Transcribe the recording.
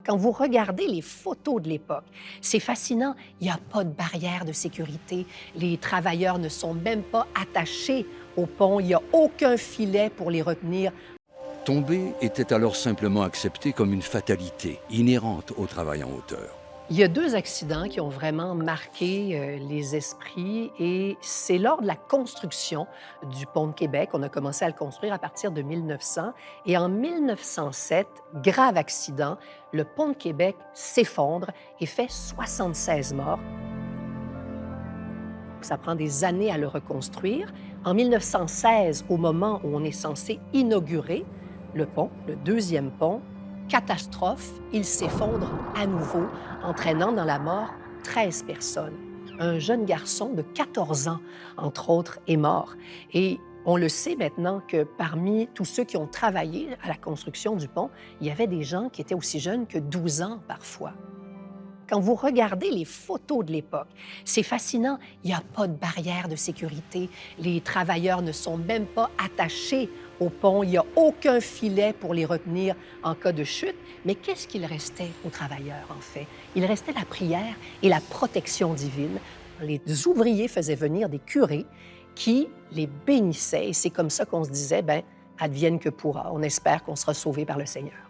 Quand vous regardez les photos de l'époque, c'est fascinant. Il n'y a pas de barrière de sécurité. Les travailleurs ne sont même pas attachés au pont. Il n'y a aucun filet pour les retenir. Tomber était alors simplement accepté comme une fatalité inhérente au travail en hauteur. Il y a 2 accidents qui ont vraiment marqué, les esprits et c'est lors de la construction du pont de Québec. On a commencé à le construire à partir de 1900 et en 1907, grave accident, le pont de Québec s'effondre et fait 76 morts. Ça prend des années à le reconstruire. En 1916, au moment où on est censé inaugurer le pont, le 2e pont, catastrophe, il s'effondre à nouveau, entraînant dans la mort 13 personnes. Un jeune garçon de 14 ans, entre autres, est mort. Et on le sait maintenant que parmi tous ceux qui ont travaillé à la construction du pont, il y avait des gens qui étaient aussi jeunes que 12 ans parfois. Quand vous regardez les photos de l'époque, c'est fascinant. Il n'y a pas de barrière de sécurité. Les travailleurs ne sont même pas attachés au pont. Il n'y a aucun filet pour les retenir en cas de chute. Mais qu'est-ce qu'il restait aux travailleurs, en fait? Il restait la prière et la protection divine. Les ouvriers faisaient venir des curés qui les bénissaient. Et c'est comme ça qu'on se disait, ben, advienne que pourra. On espère qu'on sera sauvé par le Seigneur.